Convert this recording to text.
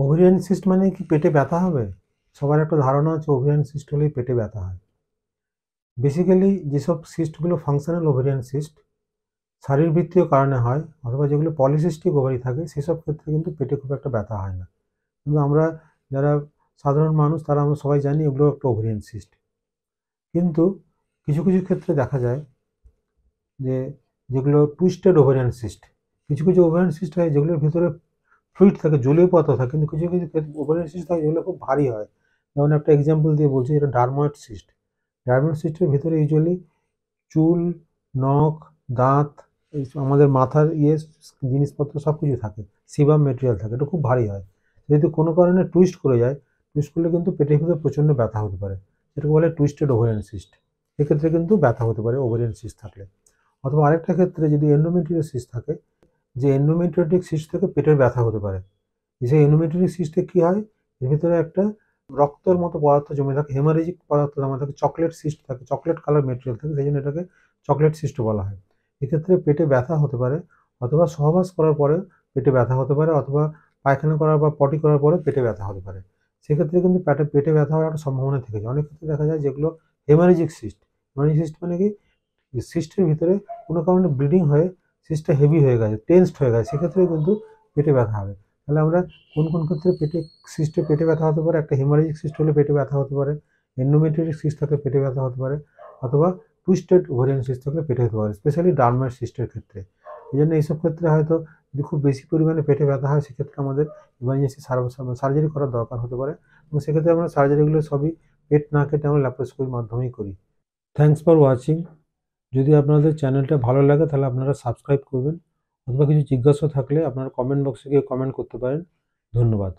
Ovarian cyst মানে কি পেটে ব্যথা হবে? সবার একটা ধারণা আছে ওভারিয়ান সিস্ট হলেই পেটে ব্যথা হয়। বেসিক্যালি যেসব সিস্টগুলো ফাংশনাল ওভারিয়ান সিস্ট শারীরবৃত্তীয় কারণে হয় অথবা যেগুলো পলিসিস্টিক ওভারি থাকে সেসব ক্ষেত্রে কিন্তু পেটে খুব একটা ব্যথা হয় না। কিন্তু আমরা যারা সাধারণ মানুষ তারা আমরা সবাই জানি এগুলো একটা ওভারিয়ান সিস্ট। কিন্তু কিছু কিছু ক্ষেত্রে দেখা যায় যে যেগুলো টুইস্টেড ওভারিয়ান সিস্ট, কিছু কিছু ওভারিয়ান সিস্ট হয় যেগুলোর ভিতরে ফ্লুইড থাকে, জলীয় পদার্থ থাকে, কিন্তু কিছু কিছু ওভারিয়ান সিস্ট থাকে যেগুলো খুব ভারী হয়। যেমন একটা এক্সাম্পল দিয়ে বলছি, এটা ডার্ময়েড সিস্ট। ডার্ময়েড সিস্টের ভিতরে ইউজুয়ালি চুল, নখ, দাঁত, এই আমাদের মাথার জিনিসপত্র সব কিছু থাকে, সিবাম মেটেরিয়াল থাকে, এটা খুব ভারী হয়। যদি কোনো কারণে টুইস্ট করে যায়, টুইস্ট করলে কিন্তু পেটের ভিতরে প্রচণ্ড ব্যথা হতে পারে, যেটাকে বলে টুইস্টেড ওভারিয়ান সিস্ট। এক্ষেত্রে কিন্তু ব্যথা হতে পারে ওভারিয়ান সিস্ট থাকলে। অথবা আরেকটা ক্ষেত্রে যদি এন্ডোমেট্রিয়াল সিস্ট থাকে, যে এন্ডোমেট্রিয়াটিক সিস্ট থেকে পেটের ব্যথা হতে পারে। সেই এন্ডোমেট্রিয়াল সিস্টে কী হয়, এর ভিতরে একটা রক্তের মতো পদার্থ জমে থাকে, হেমারেজিক পদার্থ জমা থাকে, চকলেট সিস্ট থাকে, চকলেট কালার মেটেরিয়াল থাকে, সেই জন্য এটাকে চকলেট সিস্ট বলা হয়। এক্ষেত্রে পেটে ব্যথা হতে পারে, অথবা সহবাস করার পরে পেটে ব্যথা হতে পারে, অথবা পায়খানা করার বা পটি করার পরে পেটে ব্যথা হতে পারে। সেক্ষেত্রে কিন্তু পেটে ব্যথা হওয়ার একটা সম্ভাবনা থেকে যায়। অনেক ক্ষেত্রে দেখা যায় যেগুলো হেমারেজিক সিস্ট। হেমারেজিক সিস্ট মানে কি, সিস্টের ভিতরে কোনো কারণে ব্লিডিং হয়ে সিস্টটা হেভি হয়ে গেছে, টেন্সড হয়ে গেছে, সেক্ষেত্রেও কিন্তু পেটে ব্যথা হবে। তাহলে আমরা কোন কোন ক্ষেত্রে পেটে ব্যথা হতে পারে? একটা হেমারেজিক সিস্ট হলে পেটে ব্যথা হতে পারে, এন্ডোমেট্রিয়াটিক সিস্ট থাকলে পেটে ব্যথা হতে পারে, অথবা টুইস্টেড ওভারিয়ান সিস্ট থাকলে পেটে হতে পারে, স্পেশালি ডার্ময়েড সিস্টের ক্ষেত্রে। এই জন্য এইসব ক্ষেত্রে হয়তো যদি খুব বেশি পরিমাণে পেটে ব্যথা হয়, সেক্ষেত্রে আমাদের ইমার্জেন্সি সার্জারি করার দরকার হতে পারে, এবং সেক্ষেত্রে আমরা সার্জারিগুলো সবই পেট না কেটে আমরা ল্যাপ্রোস্কোপির মাধ্যমেই করি। Thanks for watching. যদি আপনাদের চ্যানেলটা ভালো লাগে তাহলে আপনারা সাবস্ক্রাইব করবেন, অথবা কিছু জিজ্ঞাসা থাকলে আপনারা কমেন্ট বক্সে গিয়ে কমেন্ট করতে পারেন। ধন্যবাদ।